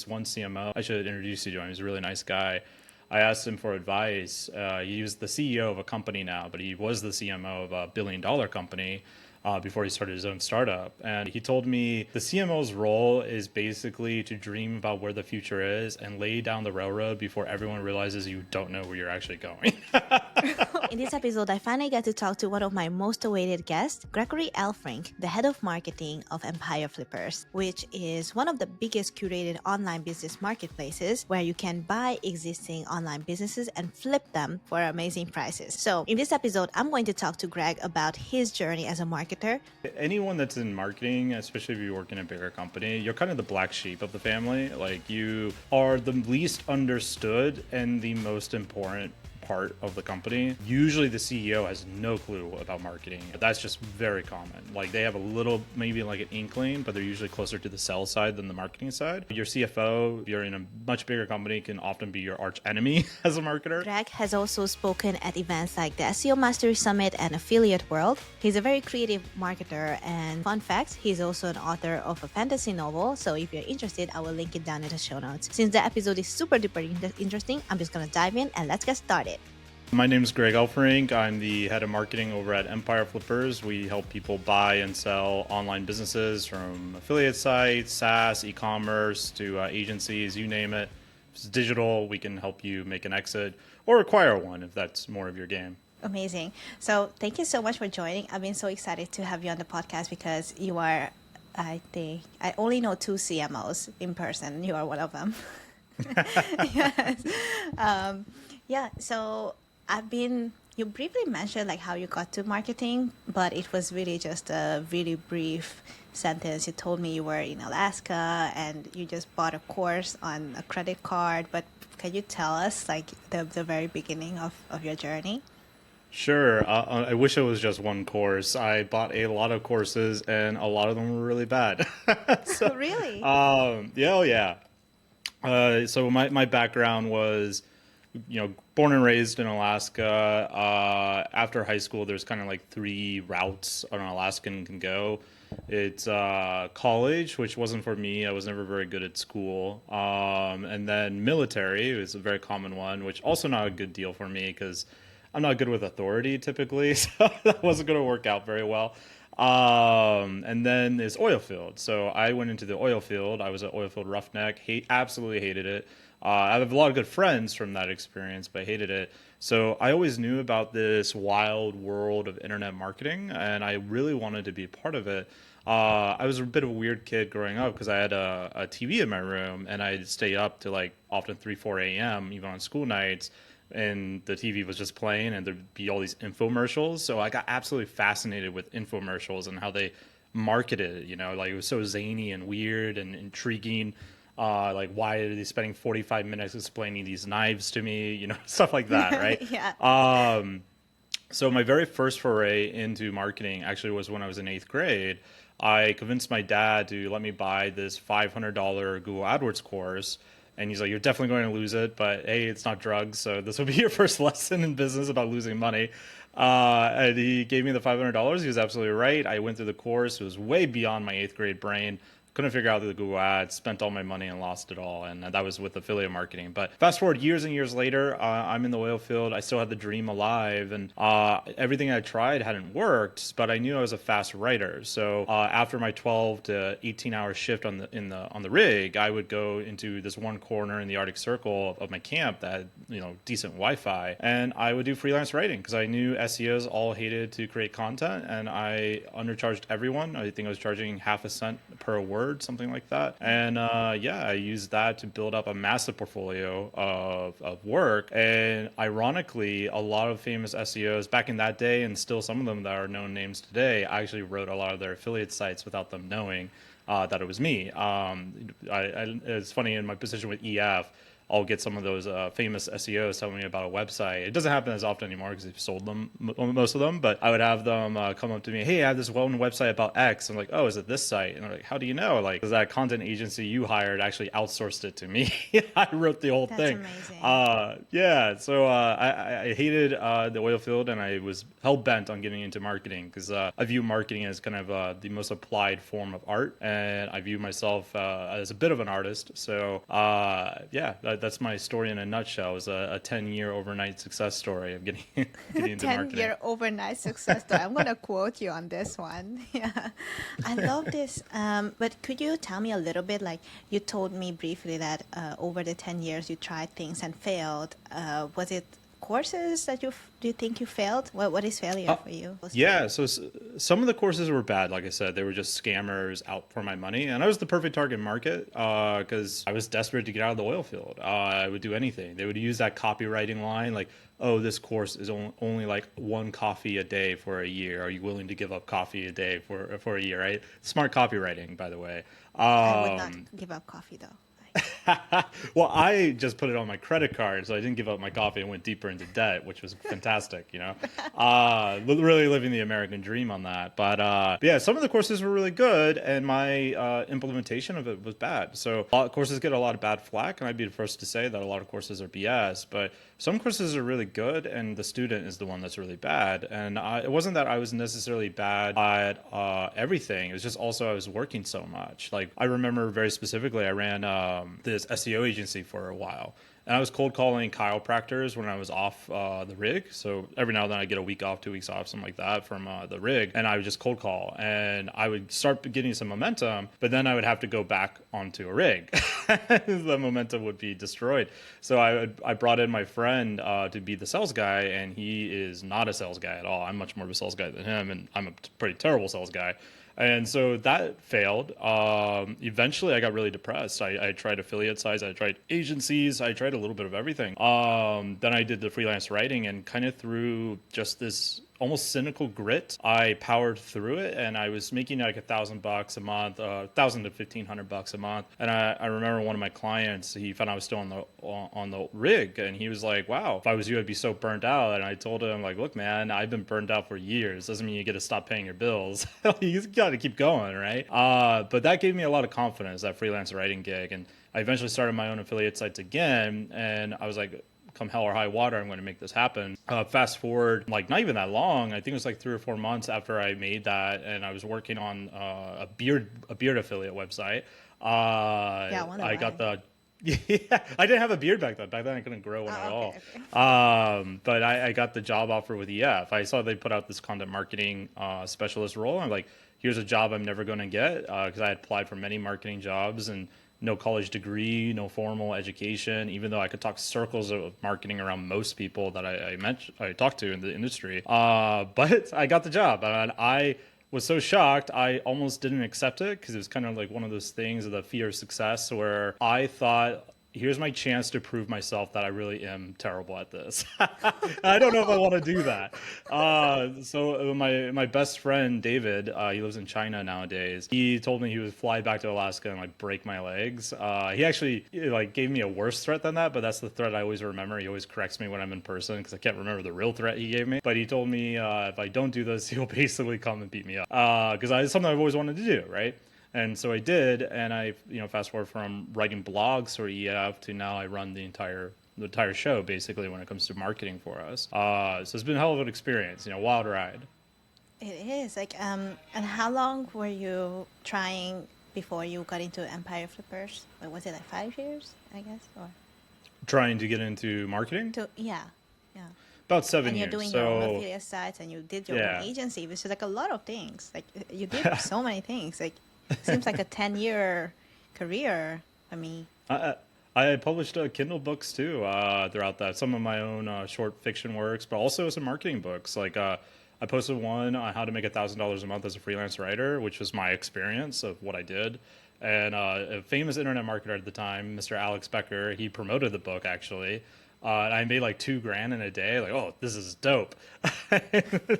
One CMO, I should introduce you to him. He's a really nice guy. I asked him for advice. He was the CEO of a company now, but he was the CMO of a billion-dollar company before he started his own startup. And he told me the CMO's role is basically to dream about where the future is and lay down the railroad before everyone realizes you don't know where you're actually going. In this episode, I finally get to talk to one of my most awaited guests, Gregory Elfrink, the head of marketing of Empire Flippers, which is one of the biggest curated online business marketplaces where you can buy existing online businesses and flip them for amazing prices. So in this episode, I'm going to talk to Greg about his journey as a marketer. Anyone that's in marketing, especially if you work in a bigger company, you're kind of the black sheep of the family. Like, you are the least understood and the most important part of the company. Usually the CEO has no clue about marketing. That's just very common. Like, they have a little, maybe like an inkling, but they're usually closer to the sales side than the marketing side. Your CFO, if you're in a much bigger company, can often be your arch enemy as a marketer. Greg has also spoken at events like the SEO Mastery Summit and Affiliate World. He's a very creative marketer, and fun fact, he's also an author of a fantasy novel. So if you're interested, I will link it down in the show notes. Since the episode is super duper interesting, I'm just gonna dive in and let's get started. My name is Greg Elfrink. I'm the head of marketing over at Empire Flippers. We help people buy and sell online businesses, from affiliate sites, SaaS, e-commerce, to agencies, you name it. If it's digital, we can help you make an exit or acquire one if that's more of your game. Amazing. So thank you so much for joining. I've been so excited to have you on the podcast because you are, I think, I only know 2 CMOs in person. You are one of them. Yes. So you briefly mentioned like how you got to marketing, but it was really just a really brief sentence. You told me you were in Alaska and you just bought a course on a credit card, but can you tell us like the very beginning of your journey? Sure. I wish it was just one course. I bought a lot of courses and a lot of them were really bad. So, Really? yeah. So my background was, born and raised in Alaska. After high school, there's kind of like 3 routes an Alaskan can go. It's college, which wasn't for me. I was never very good at school. And then military is a very common one, which also not a good deal for me because I'm not good with authority typically. So that wasn't going to work out very well. And then there's oil field. So I went into the oil field. I was an oil field roughneck. Absolutely hated it. I have a lot of good friends from that experience, but I hated it. So I always knew about this wild world of internet marketing, and I really wanted to be a part of it. I was a bit of a weird kid growing up because I had a TV in my room, and I'd stay up to like often 3, 4 a.m., even on school nights, and the TV was just playing, and there'd be all these infomercials. So I got absolutely fascinated with infomercials and how they marketed it, like it was so zany and weird and intriguing. Like, why are they spending 45 minutes explaining these knives to me? Stuff like that, right? Yeah. So my very first foray into marketing actually was when I was in 8th grade. I convinced my dad to let me buy this $500 Google AdWords course. And he's like, you're definitely going to lose it, but hey, it's not drugs. So this will be your first lesson in business about losing money. And he gave me the $500. He was absolutely right. I went through the course. It was way beyond my 8th grade brain. Couldn't figure out the Google ads, spent all my money and lost it all. And that was with affiliate marketing. But fast forward years and years later, I'm in the oil field. I still had the dream alive, and everything I tried hadn't worked, but I knew I was a fast writer. So after my 12 to 18 hour shift on the rig, I would go into this one corner in the Arctic Circle of my camp that had, decent Wi-Fi, and I would do freelance writing because I knew SEOs all hated to create content, and I undercharged everyone. I think I was charging half a cent per word, something like that. And I used that to build up a massive portfolio of work. And ironically, a lot of famous SEOs back in that day, and still some of them that are known names today, I actually wrote a lot of their affiliate sites without them knowing that it was me. It's funny, in my position with EF, I'll get some of those famous SEOs telling me about a website. It doesn't happen as often anymore because they've sold them, most of them, but I would have them come up to me, hey, I have this well-known website about X. I'm like, oh, is it this site? And they're like, how do you know? Like, because that content agency you hired actually outsourced it to me. I wrote the whole That's thing. amazing. Yeah, so I hated the oil field, and I was hell-bent on getting into marketing because I view marketing as kind of the most applied form of art, and I view myself as a bit of an artist. So yeah, that's my story in a nutshell. It was a 10-year overnight success story of getting into marketing. 10-year overnight success story. I'm going to quote you on this one. Yeah. I love this. But could you tell me a little bit, like you told me briefly that over the 10 years you tried things and failed. Was it courses that do you think you failed? What is failure for you? Yeah, so some of the courses were bad. Like I said, they were just scammers out for my money, and I was the perfect target market because I was desperate to get out of the oil field. I would do anything. They would use that copywriting line like, oh, this course is only like 1 coffee a day for a year. Are you willing to give up coffee a day for a year, right? Smart copywriting, by the way. I would not give up coffee though. Well, I just put it on my credit card, so I didn't give up my coffee and went deeper into debt, which was fantastic, you know. Really living the American dream on that. But yeah, some of the courses were really good, and my implementation of it was bad. So a lot of courses get a lot of bad flack, and I'd be the first to say that a lot of courses are BS, but some courses are really good, and the student is the one that's really bad. And it wasn't that I was necessarily bad at everything. It was just also I was working so much. Like I remember very specifically, I ran this SEO agency for a while. And I was cold calling chiropractors when I was off the rig. So every now and then I get a week off, 2 weeks off, something like that from the rig. And I would just cold call and I would start getting some momentum, but then I would have to go back onto a rig. The momentum would be destroyed. So I brought in my friend to be the sales guy, and he is not a sales guy at all. I'm much more of a sales guy than him, and I'm a pretty terrible sales guy. And so that failed. Eventually, I got really depressed. I tried affiliate sites, I tried agencies, I tried a little bit of everything. Then I did the freelance writing, and kind of through just this almost cynical grit, I powered through it, and I was making like $1,000 a month, $1,000 to $1,500 a month. And I remember one of my clients, he found I was still on the rig, and he was like, "Wow, if I was you, I'd be so burnt out." And I told him, like, "Look, man, I've been burned out for years. Doesn't mean you get to stop paying your bills. You got to keep going, right?" But that gave me a lot of confidence, that freelance writing gig, and I eventually started my own affiliate sites again, and I was like, come hell or high water, I'm going to make this happen. Fast forward, like not even that long. I think it was like 3 or 4 months after I made that, and I was working on a beard affiliate website. I got the yeah, I didn't have a beard back then. Back then, I couldn't grow one at all. Okay. But I got the job offer with EF. I saw they put out this content marketing specialist role. I'm like, here's a job I'm never going to get because I had applied for many marketing jobs and no college degree, no formal education, even though I could talk circles of marketing around most people that I talked to in the industry. But I got the job, and I was so shocked, I almost didn't accept it because it was kind of like one of those things of the fear of success where I thought, here's my chance to prove myself that I really am terrible at this. I don't know if I want to do that. So my best friend, David, he lives in China nowadays. He told me he would fly back to Alaska and like break my legs. He actually like gave me a worse threat than that, but that's the threat I always remember. He always corrects me when I'm in person because I can't remember the real threat he gave me. But he told me if I don't do this, he'll basically come and beat me up because it's something I've always wanted to do, right? And so I did, and I, fast forward from writing blogs for EF to now I run the entire show basically when it comes to marketing for us. So it's been a hell of an experience, wild ride. It is like, and how long were you trying before you got into Empire Flippers? Like, was it like 5 years, I guess, or trying to get into marketing? Yeah. About 7 years. And you're doing your own affiliate sites, and you did your own agency, which is like a lot of things. Like you did so many things. Like. Seems like a 10-year career for me. I published Kindle books too throughout that. Some of my own short fiction works, but also some marketing books. Like I posted one on how to make $1,000 a month as a freelance writer, which was my experience of what I did. And a famous internet marketer at the time, Mr. Alex Becker, he promoted the book actually. And I made like 2 grand in a day. Like, oh, this is dope.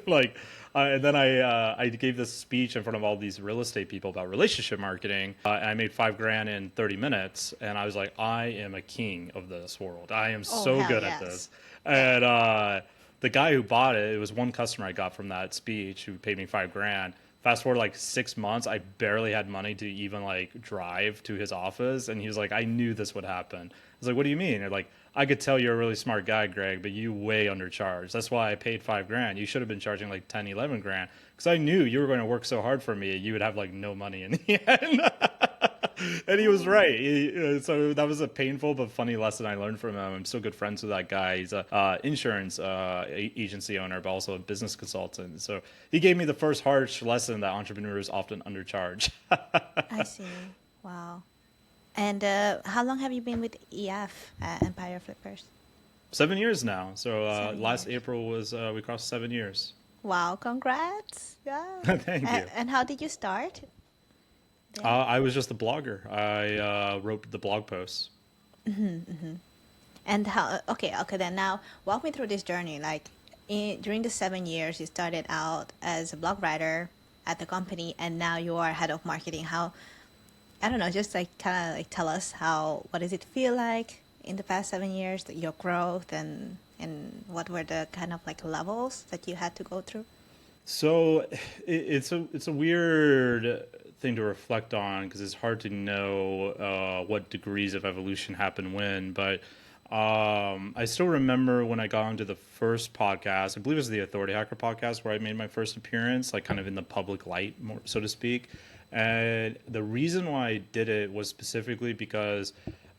like, and then I gave this speech in front of all these real estate people about relationship marketing. And I made 5 grand in 30 minutes. And I was like, I am a king of this world. I am Oh, so hell good at yes. this. Yeah. And the guy who bought it, it was one customer I got from that speech who paid me 5 grand. Fast forward like 6 months, I barely had money to even like drive to his office. And he was like, I knew this would happen. I was like, what do you mean? They're like, I could tell you're a really smart guy, Greg, but you way undercharged. That's why I paid 5 grand. You should have been charging like 10, 11 grand because I knew you were going to work so hard for me. You would have like no money in the end. And he was right. So that was a painful but funny lesson I learned from him. I'm still good friends with that guy. He's a insurance agency owner, but also a business consultant. So he gave me the first harsh lesson that entrepreneurs often undercharge. I see. Wow. And how long have you been with EF, Empire Flippers? 7 years now. So 7 years. last April was we crossed 7 years. Wow, congrats. Yeah. Thank you. And how did you start there? I was just a blogger. I wrote the blog posts. And how, okay, then now walk me through this journey. Like during the 7 years, you started out as a blog writer at the company, and now you are head of marketing. How, I don't know, just like kind of like tell us what does it feel like in the past 7 years, your growth, and what were the kind of like levels that you had to go through? So it's a weird thing to reflect on because it's hard to know what degrees of evolution happen when. But I still remember when I got onto the first podcast. I believe it was the Authority Hacker podcast where I made my first appearance, like kind of in the public light, more, so to speak. And the reason why I did it was specifically because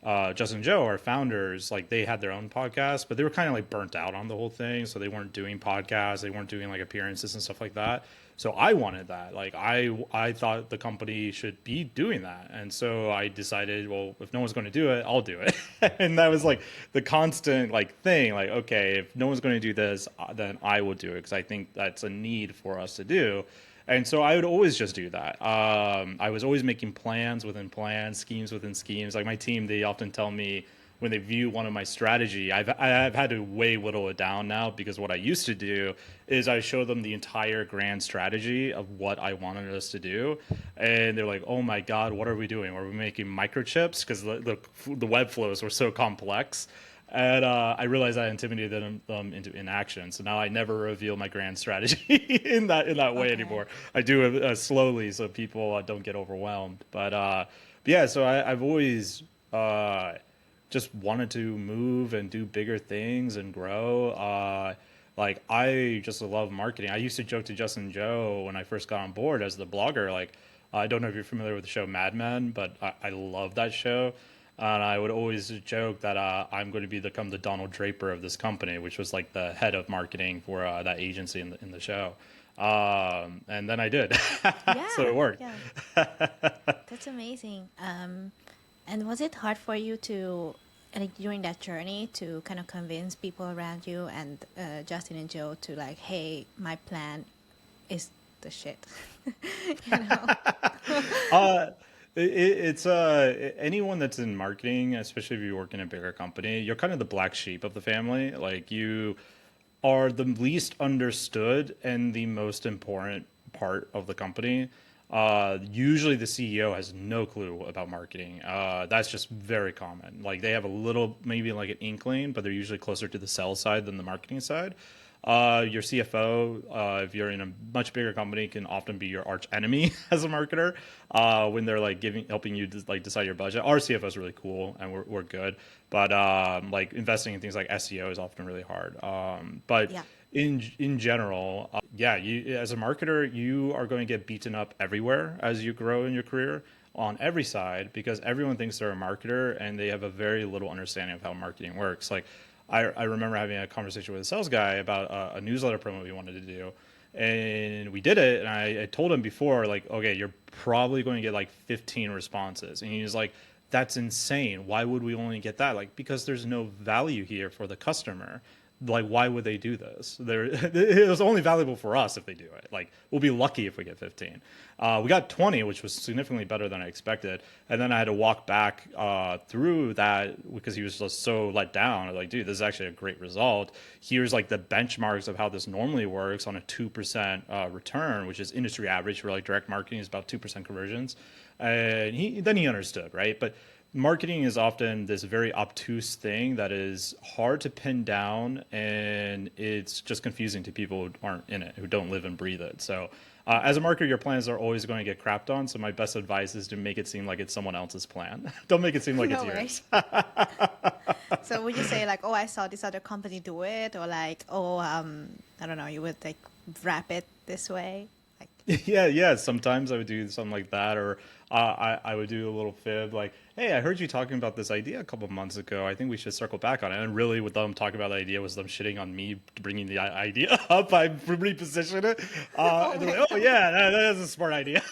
Justin and Joe, our founders, like they had their own podcast, but they were kind of like burnt out on the whole thing. So they weren't doing podcasts, they weren't doing like appearances and stuff like that. So I wanted that. Like I thought the company should be doing that. And so I decided, well, if no one's going to do it, I'll do it. And that was like the constant like thing, like, okay, if no one's going to do this, then I will do it because I think that's a need for us to do. And so I would always just do that. I was always making plans within plans, schemes within schemes. Like my team, they often tell me when they view one of my strategy, I've had to way whittle it down now because what I used to do is I show them the entire grand strategy of what I wanted us to do, and they're like, "Oh my God, what are we doing? Are we making microchips?" Because the web flows were so complex. And I realized I intimidated them into inaction. So now I never reveal my grand strategy in that way Okay. anymore. I do it slowly so people don't get overwhelmed. But yeah, so I've always just wanted to move and do bigger things and grow. Like I just love marketing. I used to joke to Justin and Joe when I first got on board as the blogger. Like I don't know if you're familiar with the show Mad Men, but I love that show. And I would always joke that I'm going to become the Donald Draper of this company, which was like the head of marketing for that agency in the show. And then I did, so Yeah, it worked. yeah. That's amazing. And was it hard for you to, like, during that journey to kind of convince people around you and Justin and Joe to like, hey, my plan is the shit, you know? Uh, it's anyone that's in marketing, especially if you work in a bigger company, you're kind of the black sheep of the family. Like you are the least understood and the most important part of the company. Usually the CEO has no clue about marketing. That's just very common. Like they have a little, maybe like an inkling, but they're usually closer to the sales side than the marketing side. Your CFO, if you're in a much bigger company, can often be your arch enemy as a marketer when they're like helping you like decide your budget. Our CFO is really cool and we're good, but like investing in things like SEO is often really hard. But Yeah. in general, yeah, you as a marketer, you are going to get beaten up everywhere as you grow in your career on every side because everyone thinks they're a marketer and they have a very little understanding of how marketing works. Like I remember having a conversation with a sales guy about a newsletter promo we wanted to do. And we did it. And I told him before, like, okay, you're probably going to get like 15 responses. And he was like, that's insane. Why would we only get that? Like, because there's no value here for the customer. like, why would they do this? It was only valuable for us if they do it. Like, we'll be lucky if we get 15. We got 20, which was significantly better than I expected. And then I had to walk back through that because he was just so let down. I was like, dude, this is actually a great result. Here's like the benchmarks of how this normally works on a 2% return, which is industry average for like direct marketing is about 2% conversions. And he understood, right? But marketing is often this very obtuse thing that is hard to pin down, and it's just confusing to people who aren't in it, who don't live and breathe it. So as a marketer, your plans are always going to get crapped on. So my best advice is to make it seem like it's someone else's plan. Don't make it seem like No it's way. yours. So would you say like, oh, I saw this other company do it, or like, oh, I don't know, you would like wrap it this way? Like, Yeah. Sometimes I would do something like that, or I would do a little fib, like, "Hey, I heard you talking about this idea a couple of months ago. I think we should circle back on it." And really, with them talking about the idea was them shitting on me bringing the idea up. I repositioned it, and they're like, "Oh yeah, that's a smart idea."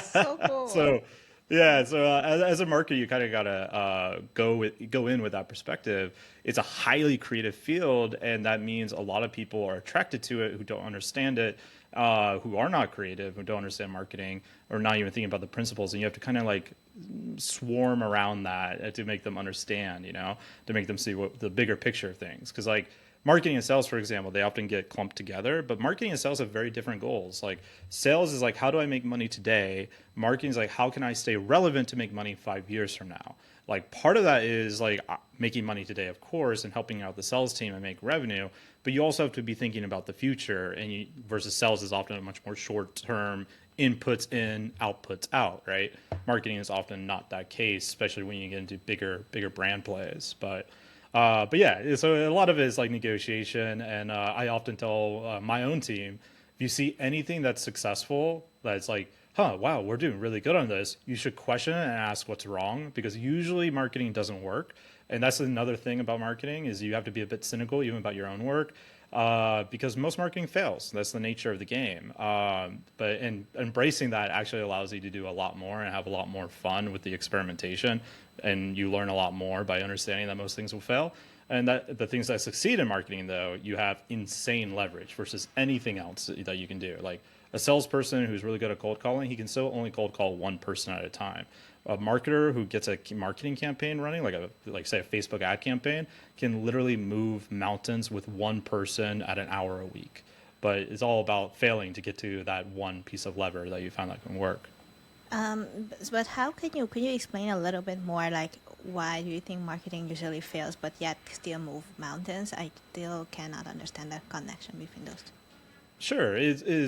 so cool. So yeah, so as a marketer, you kind of gotta go in with that perspective. It's a highly creative field, and that means a lot of people are attracted to it who don't understand it, who are not creative, who don't understand marketing, or not even thinking about the principles. And you have to kind of like swarm around that to make them understand, to make them see what the bigger picture of things. Because like marketing and sales, for example, they often get clumped together, but marketing and sales have very different goals. Like sales is like, how do I make money today? Marketing is like, how can I stay relevant to make money 5 years from now? Like part of that is like making money today, of course, and helping out the sales team and make revenue. But you also have to be thinking about the future, and versus sales is often a much more short-term inputs in, outputs out, right? Marketing is often not that case, especially when you get into bigger brand plays. But yeah, so a lot of it is like negotiation, and I often tell my own team, if you see anything that's successful, that's like, wow, we're doing really good on this, you should question it and ask what's wrong, because usually marketing doesn't work. And that's another thing about marketing is you have to be a bit cynical even about your own work, because most marketing fails. That's the nature of the game. But embracing that actually allows you to do a lot more and have a lot more fun with the experimentation. And you learn a lot more by understanding that most things will fail. And that the things that succeed in marketing, though, you have insane leverage versus anything else that you can do. Like a salesperson who's really good at cold calling, he can still only cold call one person at a time. A marketer who gets a marketing campaign running, like say a Facebook ad campaign, can literally move mountains with one person at an hour a week. But it's all about failing to get to that one piece of lever that you found that can work. But how can you explain a little bit more, like why do you think marketing usually fails, but yet still move mountains? I still cannot understand that connection between those two. Sure.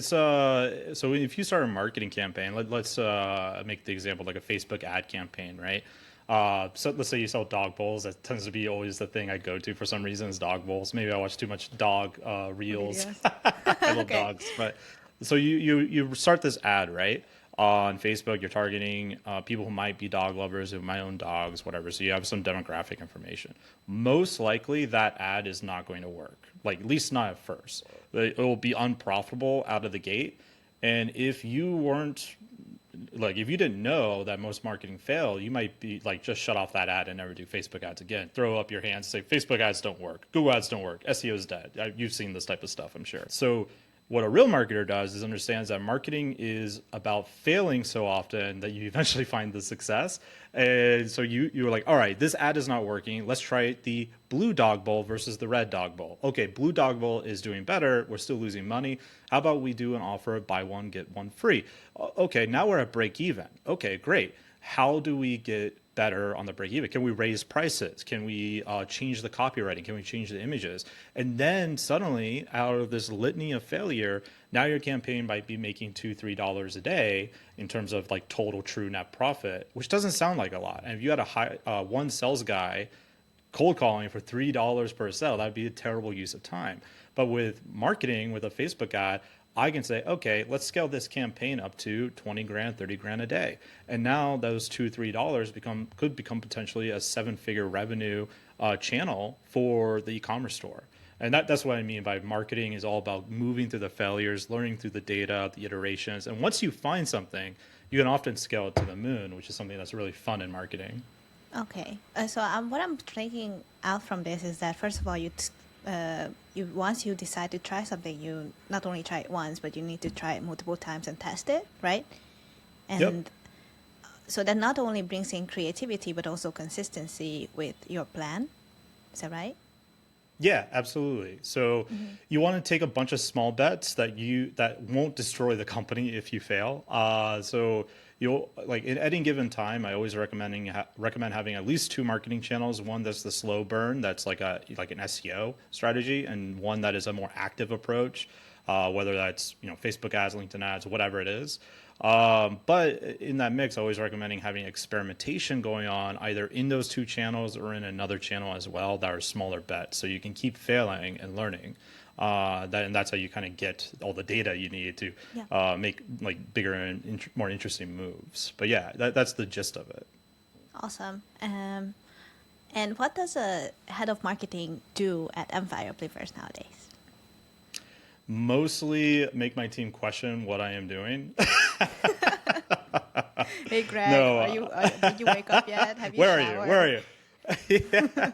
So if you start a marketing campaign, let's make the example like a Facebook ad campaign, right? So let's say you sell dog bowls. That tends to be always the thing I go to for some reason is dog bowls. Maybe I watch too much dog reels. Videos. I love Okay. dogs, but so you start this ad, right? On Facebook, you're targeting people who might be dog lovers, who might own dogs, whatever. So you have some demographic information. Most likely, that ad is not going to work. Like at least not at first. It will be unprofitable out of the gate. And if you weren't like if you didn't know that most marketing fail, you might be like just shut off that ad and never do Facebook ads again. Throw up your hands, say Facebook ads don't work, Google ads don't work, SEO is dead. You've seen this type of stuff, I'm sure. So what a real marketer does is understands that marketing is about failing so often that you eventually find the success. And so you're like, all right, this ad is not working. Let's try the blue dog bowl versus the red dog bowl. Okay, blue dog bowl is doing better. We're still losing money. How about we do an offer of buy one, get one free? Okay, now we're at break even. Okay, great. How do we get better on the break even? Can we raise prices? Can we change the copywriting? Can we change the images? And then suddenly, out of this litany of failure, now your campaign might be making $2-3 a day in terms of like total true net profit, which doesn't sound like a lot. And if you had a one sales guy cold calling for $3 per sale, that'd be a terrible use of time. But with marketing, with a Facebook ad, I can say, okay, let's scale this campaign up to 20 grand, 30 grand a day. And now those $2-3 could become potentially a 7-figure revenue channel for the e-commerce store. And that's what I mean by marketing is all about moving through the failures, learning through the data, the iterations. And once you find something, you can often scale it to the moon, which is something that's really fun in marketing. Okay. What I'm taking out from this is that first of all, you once you decide to try something, you not only try it once, but you need to try it multiple times and test it, right? Yep. And so that not only brings in creativity, but also consistency with your plan. Is that right? Yeah, absolutely. So you want to take a bunch of small bets that won't destroy the company if you fail. So you'll like at any given time, I always recommend having at least two marketing channels. One that's the slow burn, that's like an SEO strategy, and one that is a more active approach, whether that's Facebook ads, LinkedIn ads, whatever it is. But in that mix, always recommending having experimentation going on either in those two channels or in another channel as well that are smaller bets. So you can keep failing and learning. And that's how you kind of get all the data you need to Yeah. make like bigger and more interesting moves. But yeah, that's the gist of it. Awesome. And what does a head of marketing do at Empire Flippers nowadays? Mostly make my team question what I am doing. Hey, Greg, No, did you wake up yet? Have you where are you? Where are showered? you? Yeah.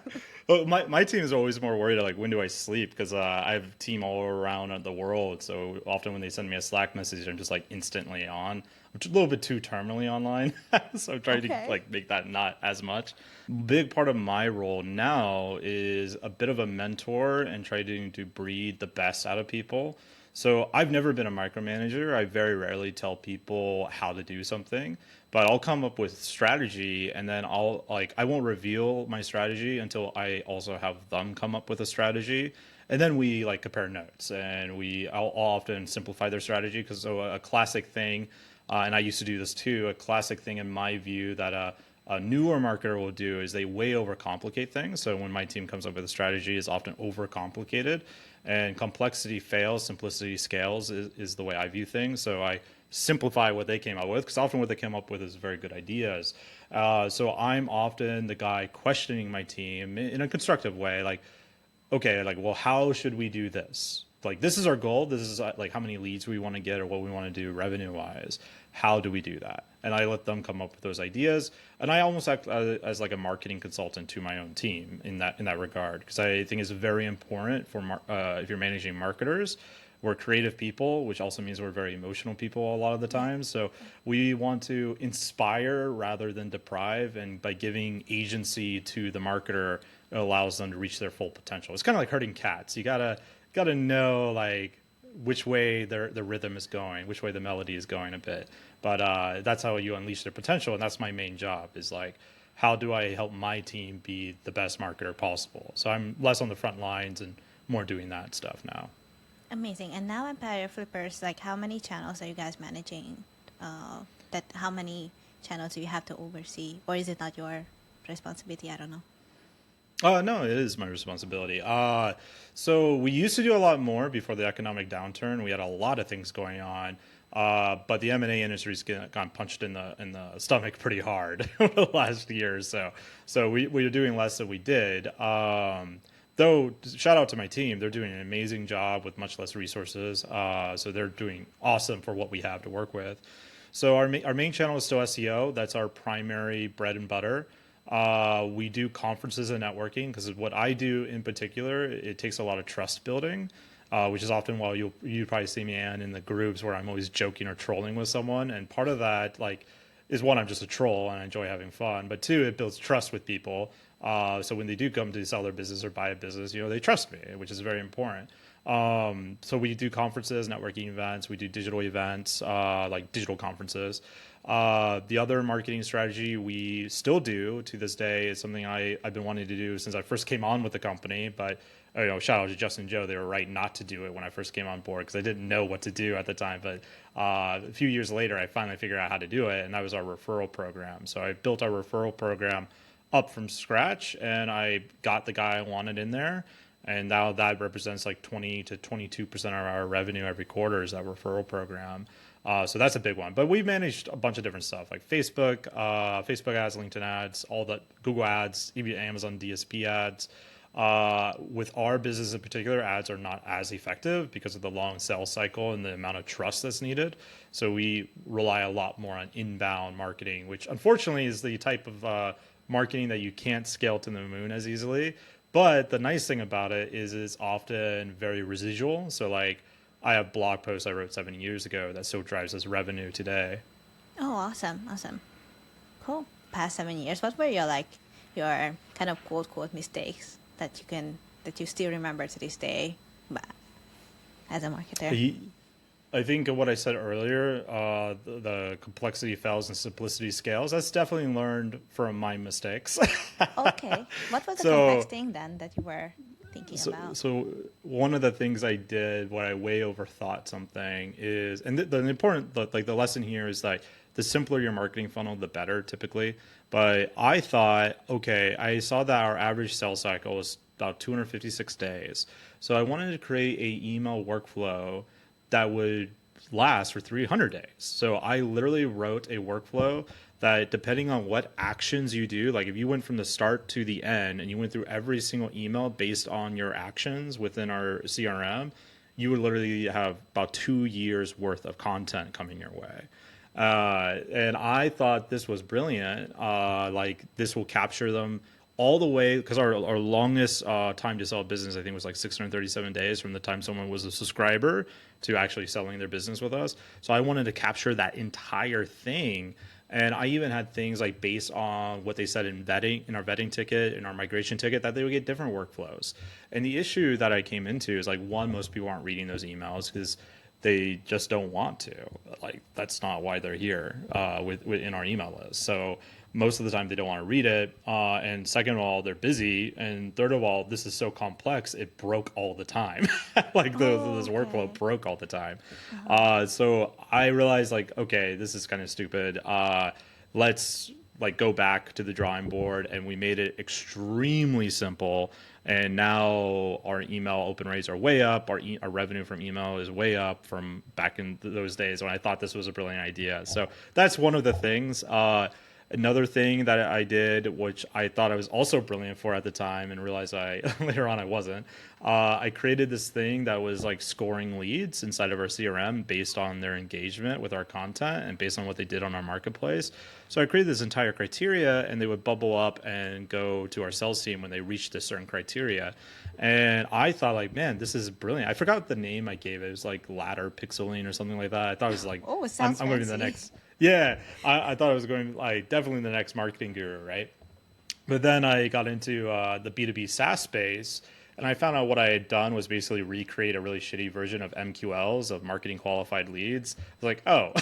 Well, my team is always more worried like when do I sleep because I have a team all around the world. So often when they send me a Slack message, I'm just like instantly on. I'm a little bit too terminally online, so I'm trying to Okay. like make that not as much. Big part of my role now is a bit of a mentor and trying to breed the best out of people. So I've never been a micromanager. I very rarely tell people how to do something, but I'll come up with strategy and then I won't reveal my strategy until I also have them come up with a strategy. And then we like compare notes and I'll often simplify their strategy because so a classic thing, and I used to do this too, a classic thing in my view that a newer marketer will do is they way overcomplicate things. So when my team comes up with a strategy, it's often overcomplicated, and complexity fails, simplicity scales is the way I view things. So I simplify what they came up with because often what they came up with is very good ideas. So I'm often the guy questioning my team in a constructive way, like, okay, like, well, how should we do this? Like, this is our goal. This is like how many leads we want to get or what we want to do revenue wise. How do we do that? And I let them come up with those ideas. And I almost act as like a marketing consultant to my own team in that regard, because I think it's very important for if you're managing marketers. We're creative people, which also means we're very emotional people a lot of the Yeah. time. So we want to inspire rather than deprive. And by giving agency to the marketer, it allows them to reach their full potential. It's kind of like herding cats. You gotta know like which way the rhythm is going, which way the melody is going a bit. But that's how you unleash their potential, and that's my main job. Is like, how do I help my team be the best marketer possible? So I'm less on the front lines and more doing that stuff now. Amazing. And now Empire Flippers, like how many channels are you guys managing? How many channels do you have to oversee? Or is it not your responsibility? I don't know. No, it is my responsibility. So we used to do a lot more before the economic downturn. We had a lot of things going on, but the M&A industry's gone punched in the stomach pretty hard over the last year or so. So we are doing less than we did. Though, shout out to my team, they're doing an amazing job with much less resources. So they're doing awesome for what we have to work with. So our main channel is still SEO. That's our primary bread and butter. We do conferences and networking because what I do in particular, it takes a lot of trust building, which is often why you probably see me in the groups where I'm always joking or trolling with someone. And part of that like is one, I'm just a troll and I enjoy having fun, but two, it builds trust with people. So when they do come to sell their business or buy a business, they trust me, which is very important. So we do conferences, networking events. We do digital events, like digital conferences. The other marketing strategy we still do to this day is something I've been wanting to do since I first came on with the company. But shout out to Justin and Joe. They were right not to do it when I first came on board because I didn't know what to do at the time. But a few years later, I finally figured out how to do it, and that was our referral program. So I built our referral program up from scratch, and I got the guy I wanted in there. And now that represents like 20 to 22% of our revenue every quarter is that referral program. So that's a big one. But we've managed a bunch of different stuff like Facebook ads, LinkedIn ads, all the Google ads, even Amazon DSP ads. With our business in particular, ads are not as effective because of the long sales cycle and the amount of trust that's needed. So we rely a lot more on inbound marketing, which unfortunately is the type of marketing that you can't scale to the moon as easily. But the nice thing about it is it's often very residual. So like I have blog posts I wrote 7 years ago that still drives us revenue today. Oh, awesome, awesome, cool. Past 7 years, what were your kind of quote quote mistakes that you still remember to this day, but as a marketer? I think of what I said earlier, the complexity fails and simplicity scales. That's definitely learned from my mistakes. Okay, what was the complex So, thing then that you were thinking about? so one of the things I did when I way overthought something is, and the important, like the lesson here is like the simpler your marketing funnel, the better typically. But I thought, okay, I saw that our average sales cycle was about 256 days. So I wanted to create a email workflow that would last for 300 days. So I literally wrote a workflow that depending on what actions you do, like if you went from the start to the end and you went through every single email based on your actions within our CRM, you would literally have about 2 years worth of content coming your way. And I thought this was brilliant. Like this will capture them all the way because our longest time to sell a business I think was like 637 days from the time someone was a subscriber to actually selling their business with us. So I wanted to capture that entire thing. And I even had things like based on what they said in vetting, in our vetting ticket, in our migration ticket, that they would get different workflows. And the issue that I came into is like, one, most people aren't reading those emails because they just don't want to. Like that's not why they're here in our email list. So most of the time they don't want to read it. And second of all, they're busy. And third of all, this is so complex, it broke all the time. Like Oh, this workflow okay. broke all the time. So I realized like, okay, this is kind of stupid. Let's like go back to the drawing board, and we made it extremely simple. And now our email open rates are way up. Our revenue from email is way up from back in those days when I thought this was a brilliant idea. So that's one of the things. Another thing that I did, which I thought I was also brilliant for at the time, and realized I later on I wasn't. I created this thing that was like scoring leads inside of our CRM based on their engagement with our content and based on what they did on our marketplace. So I created this entire criteria, and they would bubble up and go to our sales team when they reached a certain criteria. And I thought, like, man, this is brilliant. I forgot the name I gave it. It was like ladder pixeling or something like that. I thought it was like, Oh, it I'm sounds going to be the fancy. next. Yeah, I thought I was going like definitely the next marketing guru, right? But then I got into the B2B SaaS space, and I found out what I had done was basically recreate a really shitty version of MQLs, of marketing qualified leads. I was like, oh,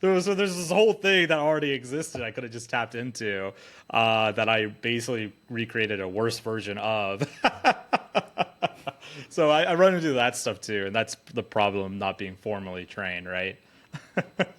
there's this whole thing that already existed I could have just tapped into that I basically recreated a worse version of. So I run into that stuff too, and that's the problem not being formally trained, right?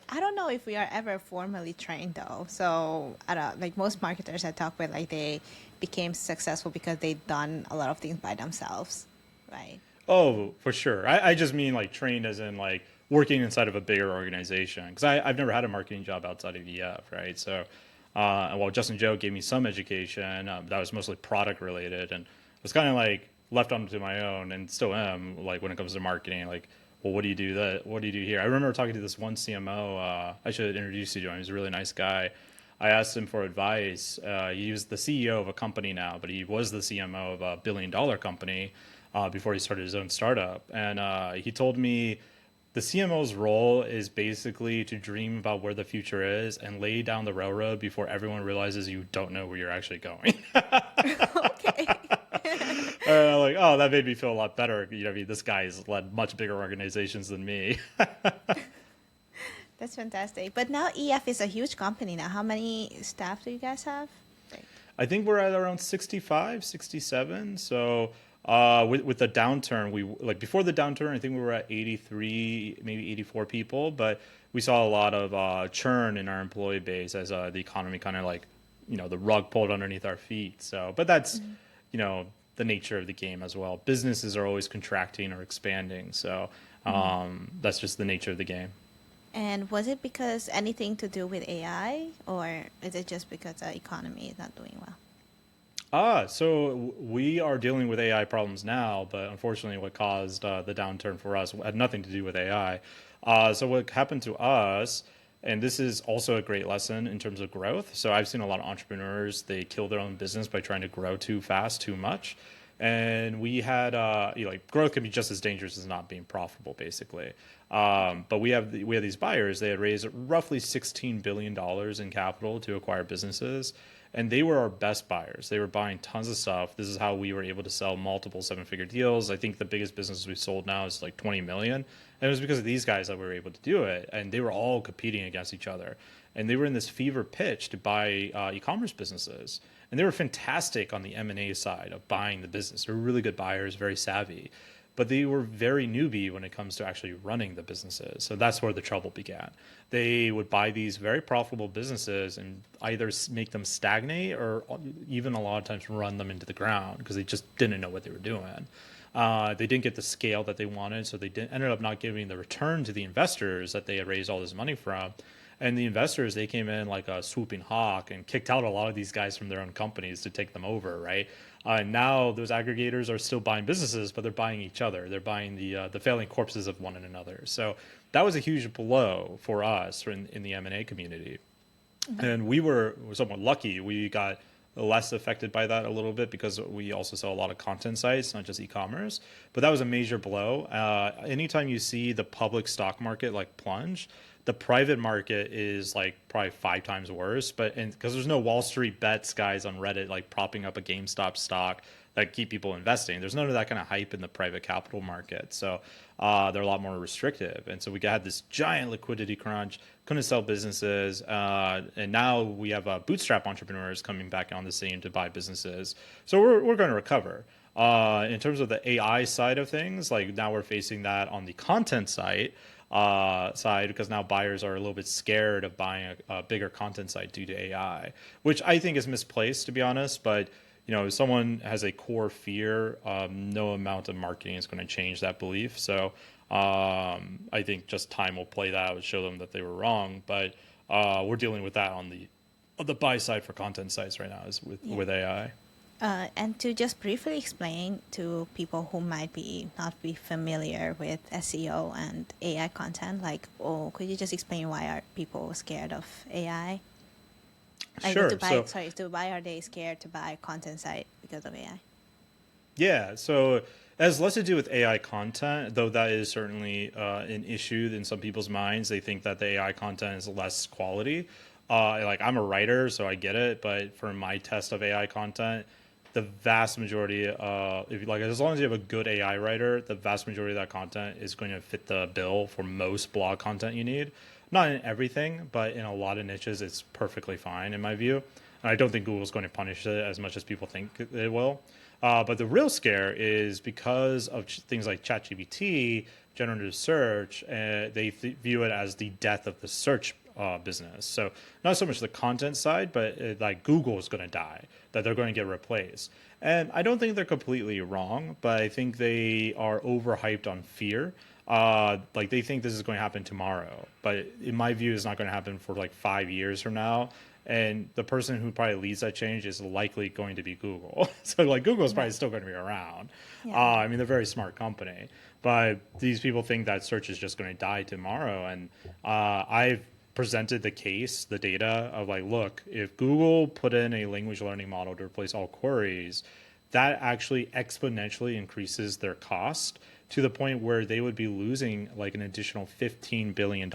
I don't know if we are ever formally trained though. So I don't like most marketers I talk with, like they became successful because they've done a lot of things by themselves, right? Oh, for sure. I just mean like trained as in like working inside of a bigger organization because I've never had a marketing job outside of EF, right? So, while Justin Joe gave me some education, that was mostly product related, and was kind of like left onto my own, and still am like when it comes to marketing. Like, well, what do you do that? What do you do here? I remember talking to this one CMO. I should introduce you to him. He's a really nice guy. I asked him for advice. He was the CEO of a company now, but he was the CMO of a $1 billion company before he started his own startup. And he told me the CMO's role is basically to dream about where the future is and lay down the railroad before everyone realizes you don't know where you're actually going. Okay. Like, oh, that made me feel a lot better. You know, I mean, this guy has led much bigger organizations than me. That's fantastic. But now EF is a huge company now. How many staff do you guys have? Like, I think we're at around 65, 67. So with the downturn, we like before the downturn, I think we were at 83, maybe 84 people. But we saw a lot of churn in our employee base as the economy kind of like, the rug pulled underneath our feet. So, but that's, the nature of the game as well. Businesses are always contracting or expanding. So that's just the nature of the game. and was it because anything to do with AI, or is it just because the economy is not doing well? So we are dealing with AI problems now, but unfortunately, what caused the downturn for us had nothing to do with AI. So what happened to us, And this is also a great lesson in terms of growth. So I've seen a lot of entrepreneurs, they kill their own business by trying to grow too fast, too much. And we had, like growth can be just as dangerous as not being profitable, basically. But we have these buyers. They had raised roughly $16 billion in capital to acquire businesses, and they were our best buyers. They were buying tons of stuff. This is how we were able to sell multiple seven-figure deals. I think the biggest business we sold now is like 20 million, and it was because of these guys that we were able to do it. And they were all competing against each other, and they were in this fever pitch to buy e-commerce businesses. And they were fantastic on the M&A side of buying the business. They were really good buyers, very savvy, but they were very newbie when it comes to actually running the businesses. So that's where the trouble began. They would buy these very profitable businesses and either make them stagnate or even a lot of times run them into the ground because they just didn't know what they were doing. They didn't get the scale that they wanted, so they ended up not giving the return to the investors that they had raised all this money from. And the investors, they came in like a swooping hawk and kicked out a lot of these guys from their own companies to take them over, right? And now those aggregators are still buying businesses, but they're buying each other. They're buying the failing corpses of one another. So that was a huge blow for us in the M&A community. And we were somewhat lucky. We got less affected by that a little bit because we also sell a lot of content sites, not just e-commerce. But that was a major blow. Anytime you see the public stock market like plunge, the private market is like probably 5 times worse. But because there's no Wall Street bets guys on Reddit like propping up a GameStop stock that keep people investing. There's none of that kind of hype in the private capital market. So they're a lot more restrictive. And so we had this giant liquidity crunch, couldn't sell businesses. And now we have bootstrap entrepreneurs coming back on the scene to buy businesses. So we're going to recover. In terms of the AI side of things, like now we're facing that on the content side because now buyers are a little bit scared of buying a bigger content site due to AI, which I think is misplaced, to be honest. But if someone has a core fear, no amount of marketing is going to change that belief. So I think just time will play that out and show them that they were wrong. But we're dealing with that on the buy side for content sites right now is with AI. And to just briefly explain to people who might not be familiar with SEO and AI content, could you just explain why are people scared of AI? Sure. Why are they scared to buy content site because of AI? Yeah, so it has less to do with AI content, though that is certainly an issue in some people's minds. They think that the AI content is less quality. I'm a writer, so I get it, but for my test of AI content, the vast majority, as long as you have a good AI writer, the vast majority of that content is going to fit the bill for most blog content you need. Not in everything, but in a lot of niches, it's perfectly fine in my view. And I don't think Google's going to punish it as much as people think it will. But the real scare is because of things like ChatGPT, generative search, they view it as the death of the search business. So not so much the content side, but like Google is going to die, that they're going to get replaced. And I don't think they're completely wrong, but I think they are overhyped on fear. They think this is going to happen tomorrow, but in my view, it's not going to happen for like 5 years from now. And the person who probably leads that change is likely going to be Google. So Google is probably still going to be around. Yeah. They're a very smart company, but these people think that search is just going to die tomorrow. And I've presented the case, the data of look, if Google put in a language learning model to replace all queries, that actually exponentially increases their cost to the point where they would be losing an additional $15 billion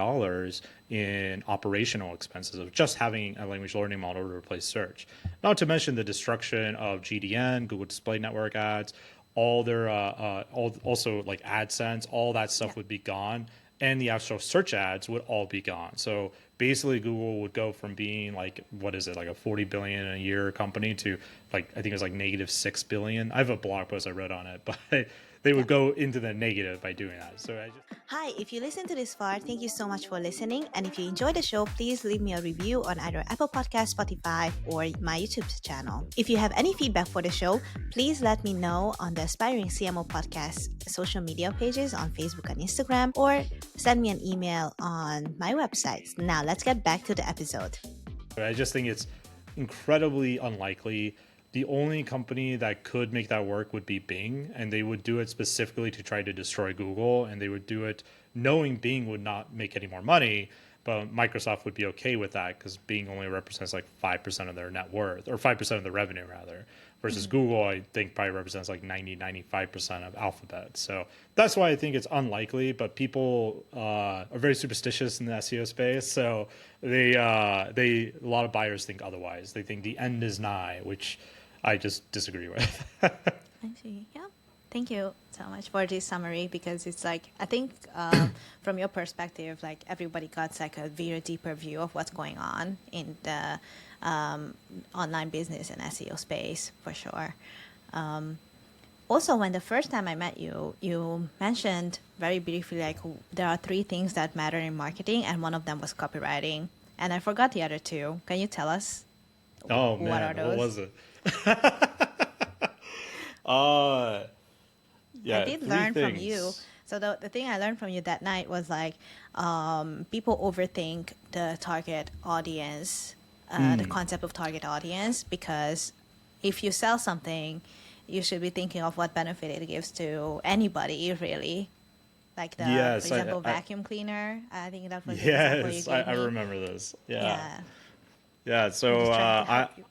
in operational expenses of just having a language learning model to replace search. Not to mention the destruction of GDN, Google Display Network ads, all their also AdSense, all that stuff would be gone, and the actual search ads would all be gone. So basically Google would go from being a $40 billion a year company to I think it was -$6 billion. I have a blog post I wrote on it, but they would go into the negative by doing that. So Hi, if you listen to this far, thank you so much for listening. And if you enjoyed the show, please leave me a review on either Apple Podcasts, Spotify, or my YouTube channel. If you have any feedback for the show, please let me know on the Aspiring CMO Podcast social media pages on Facebook and Instagram, or send me an email on my website. Now, let's get back to the episode. I just think it's incredibly unlikely. The only company that could make that work would be Bing, and they would do it specifically to try to destroy Google, and they would do it knowing Bing would not make any more money, But Microsoft would be okay with that because Bing only represents like 5% of their net worth, or 5% of the revenue rather, versus Google, I think probably represents like 95% of Alphabet. So that's why I think it's unlikely, but people are very superstitious in the SEO space. So a lot of buyers think otherwise. They think the end is nigh, which I just disagree with. I see. Yeah. Thank you so much for this summary, because it's like, I think from your perspective, like everybody got like a very deeper view of what's going on in the online business and SEO space for sure. Also, when the first time I met you, you mentioned very briefly like there are three things that matter in marketing, and one of them was copywriting. And I forgot the other two. Can you tell us Oh what are man, what those? was it? uh I yeah, did three learn from you. things. So the thing I learned from you that night was like people overthink the target audience, the concept of target audience, because if you sell something, you should be thinking of what benefit it gives to anybody, really. Like the, for Yes, example, vacuum cleaner. I think that was the example you yes, gave I me. remember this. Yeah. Yeah, Yeah, I'm so just trying to help you.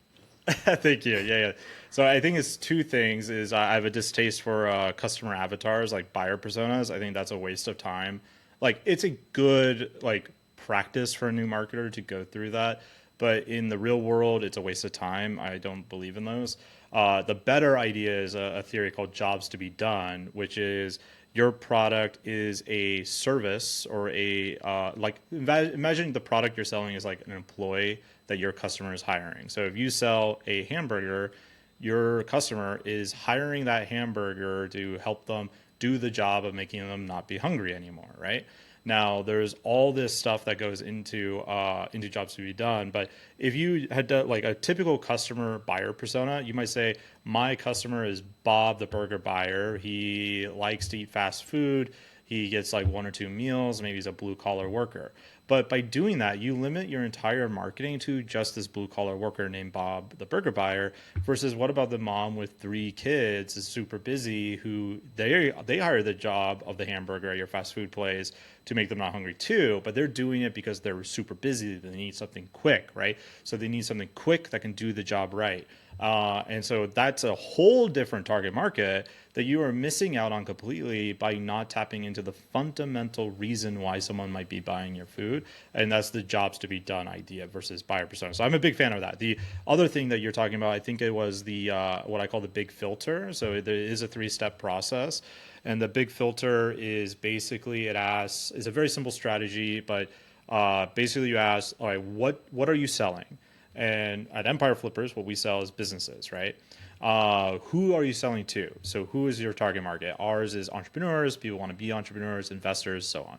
thank you. Yeah, yeah. So I think it's two things is I have a distaste for customer avatars, like buyer personas. I think that's a waste of time. Like it's a good like practice for a new marketer to go through that, but in the real world, it's a waste of time. I don't believe in those. The better idea is a theory called jobs to be done, which is your product is a service or a imagine the product you're selling is like an employee that your customer is hiring. So if you sell a hamburger, your customer is hiring that hamburger to help them do the job of making them not be hungry anymore, right? Now, there's all this stuff that goes into jobs to be done, but if you had done like a typical customer buyer persona, you might say, "My customer is Bob, the burger buyer. He likes to eat fast food. He gets like one or two meals. Maybe he's a blue collar worker." But by doing that, you limit your entire marketing to just this blue collar worker named Bob, the burger buyer, versus what about the mom with three kids is super busy who they hire the job of the hamburger at your fast food place to make them not hungry too, but they're doing it because they're super busy. They need something quick, right? So they need something quick that can do the job right. And so that's a whole different target market that you are missing out on completely by not tapping into the fundamental reason why someone might be buying your food. And that's the jobs to be done idea versus buyer persona. So I'm a big fan of that. The other thing that you're talking about, I think it was the what I call the big filter. So there is a 3-step process. And the big filter is basically is a very simple strategy, but basically you ask, all right, what are you selling? And at Empire Flippers, what we sell is businesses, right? Who are you selling to? So who is your target market? Ours is entrepreneurs. People want to be entrepreneurs, investors, so on.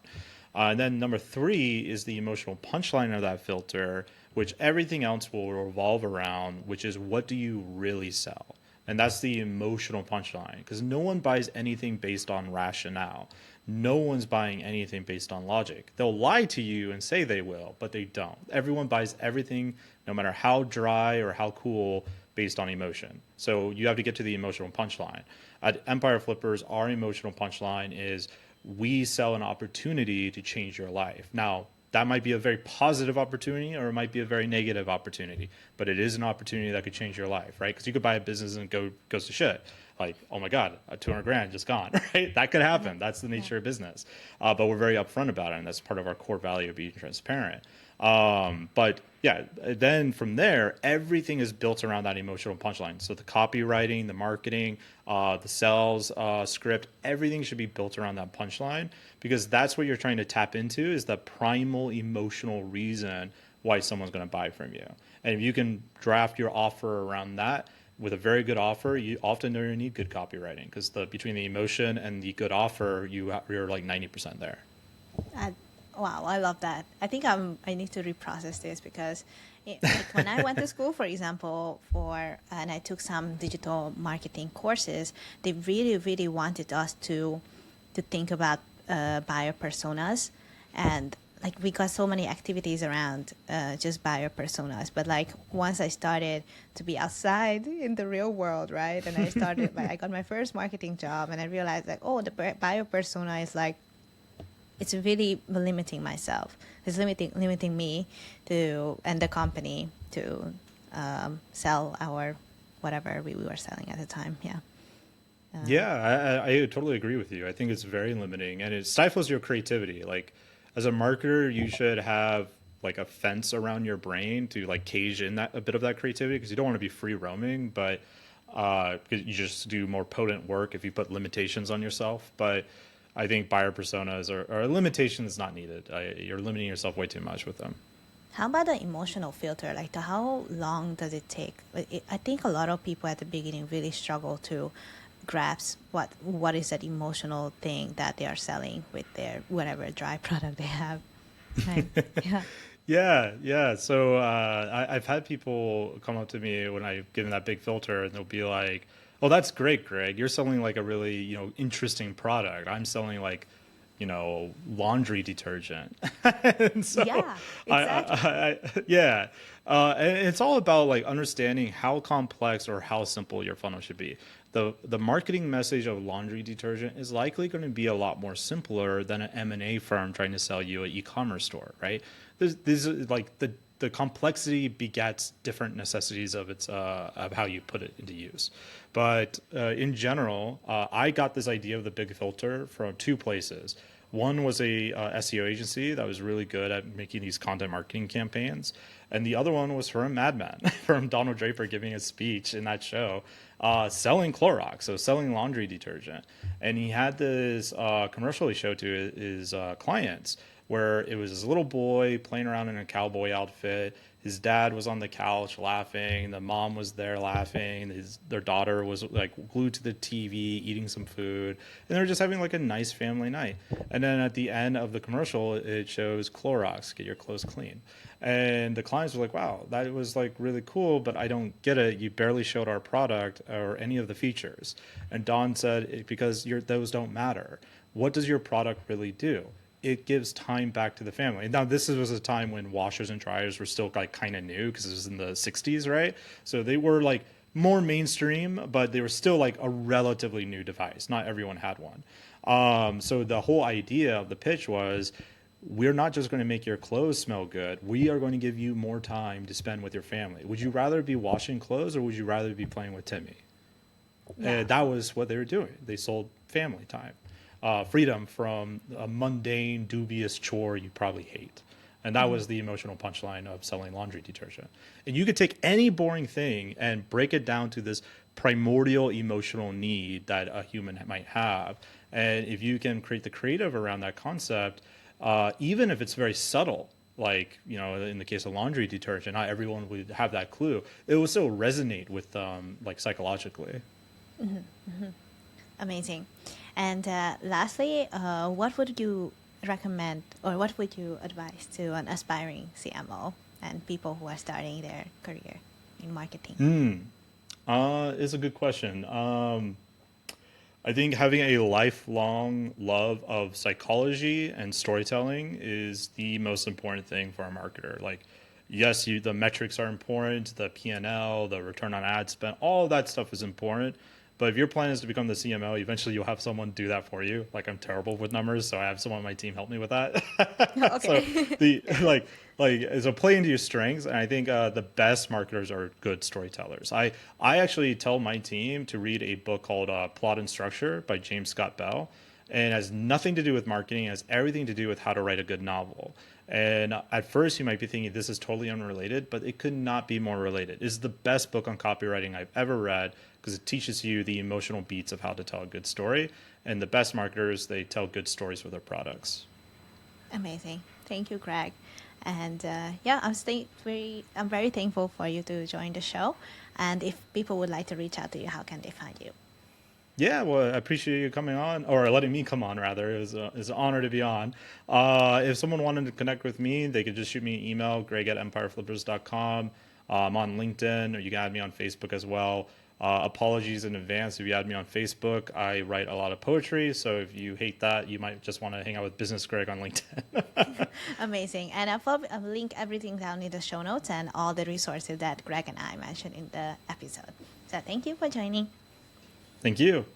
And then number 3 is the emotional punchline of that filter, which everything else will revolve around, which is what do you really sell? And that's the emotional punchline, because no one buys anything based on rationale. No one's buying anything based on logic. They'll lie to you and say they will, but they don't. Everyone buys everything, no matter how dry or how cool, based on emotion. So you have to get to the emotional punchline. At Empire Flippers, our emotional punchline is we sell an opportunity to change your life. Now, that might be a very positive opportunity or it might be a very negative opportunity, but it is an opportunity that could change your life, right? Because you could buy a business and goes to shit. Like, oh my God, 200 grand just gone, right? That could happen. That's the nature of business. But we're very upfront about it, and that's part of our core value of being transparent. But yeah, then from there, everything is built around that emotional punchline. So the copywriting, the marketing, the sales script, everything should be built around that punchline, because that's what you're trying to tap into is the primal emotional reason why someone's going to buy from you. And if you can draft your offer around that with a very good offer, you often don't need good copywriting, because between the emotion and the good offer, you're like 90% there. I, wow, I love that. I think I need to reprocess this, because like when I went to school, for example, and I took some digital marketing courses, they really, really wanted us to think about buyer personas, and like we got so many activities around just buyer personas. But like once I started to be outside in the real world, right, and I started like I got my first marketing job, and I realized like, oh, the buyer persona is like it's really limiting myself. It's limiting me to and the company to sell our whatever we were selling at the time. Yeah. Yeah, I totally agree with you. I think it's very limiting and it stifles your creativity. Like as a marketer, you should have like a fence around your brain to like cage in that a bit of that creativity because you don't want to be free roaming, but 'cause you just do more potent work if you put limitations on yourself. But I think buyer personas are a limitation that's not needed. You're limiting yourself way too much with them. How about the emotional filter? Like, how long does it take? I think a lot of people at the beginning really struggle to grasp what is that emotional thing that they are selling with their whatever dry product they have. Right. Yeah. Yeah, yeah. So I've had people come up to me when I've given that big filter, and they'll be like, "Oh, that's great, Greg. You're selling like a really interesting product. I'm selling like laundry detergent." And so Yeah, exactly. yeah, and it's all about like understanding how complex or how simple your funnel should be. The marketing message of laundry detergent is likely going to be a lot more simpler than an M&A firm trying to sell you an e-commerce store, right? These are like the complexity begets different necessities of its of how you put it into use. But in general, I got this idea of the big filter from two places. One was a SEO agency that was really good at making these content marketing campaigns, and the other one was from Mad Men, from Donald Draper giving a speech in that show, selling Clorox, so selling laundry detergent. And he had this commercial he showed to his clients where it was this little boy playing around in a cowboy outfit. His dad was on the couch laughing. The mom was there laughing. Their daughter was like glued to the TV eating some food. And they were just having like a nice family night. And then at the end of the commercial, it shows Clorox, get your clothes clean. And the clients were like, wow, that was like really cool, but I don't get it. You barely showed our product or any of the features. And Don said, because those don't matter. What does your product really do? It gives time back to the family. Now, this was a time when washers and dryers were still like kind of new because it was in the 60s, right? So they were like more mainstream, but they were still like a relatively new device. Not everyone had one. So the whole idea of the pitch was, we're not just going to make your clothes smell good. We are going to give you more time to spend with your family. Would you rather be washing clothes or would you rather be playing with Timmy? Yeah. That was what they were doing. They sold family time, freedom from a mundane, dubious chore you probably hate. And that was the emotional punchline of selling laundry detergent. And you could take any boring thing and break it down to this primordial emotional need that a human might have. And if you can create the creative around that concept, even if it's very subtle, like in the case of laundry detergent, not everyone would have that clue. It will still resonate with them, like psychologically. Amazing. And lastly, what would you recommend or what would you advise to an aspiring CMO and people who are starting their career in marketing? It's a good question. I think having a lifelong love of psychology and storytelling is the most important thing for a marketer. Like, yes, the metrics are important, the P&L, the return on ad spend, all of that stuff is important. But if your plan is to become the CMO, eventually you'll have someone do that for you. Like I'm terrible with numbers, so I have someone on my team help me with that. So Okay. the like so play into your strengths, and I think the best marketers are good storytellers. I actually tell my team to read a book called Plot and Structure by James Scott Bell, and it has nothing to do with marketing. It has everything to do with how to write a good novel. And at first, you might be thinking this is totally unrelated, but it could not be more related. It's the best book on copywriting I've ever read because it teaches you the emotional beats of how to tell a good story. And the best marketers, they tell good stories with their products. Amazing. Thank you, Greg. And yeah, I'm very thankful for you to join the show. And if people would like to reach out to you, how can they find you? Yeah, well, I appreciate you coming on, or letting me come on, rather. It's an honor to be on. If someone wanted to connect with me, they could just shoot me an email, greg@empireflippers.com. I'm on LinkedIn, or you can add me on Facebook as well. Apologies in advance if you add me on Facebook. I write a lot of poetry, so if you hate that, you might just want to hang out with Business Greg on LinkedIn. Amazing. And I'll link everything down in the show notes and all the resources that Greg and I mentioned in the episode. So thank you for joining. Thank you.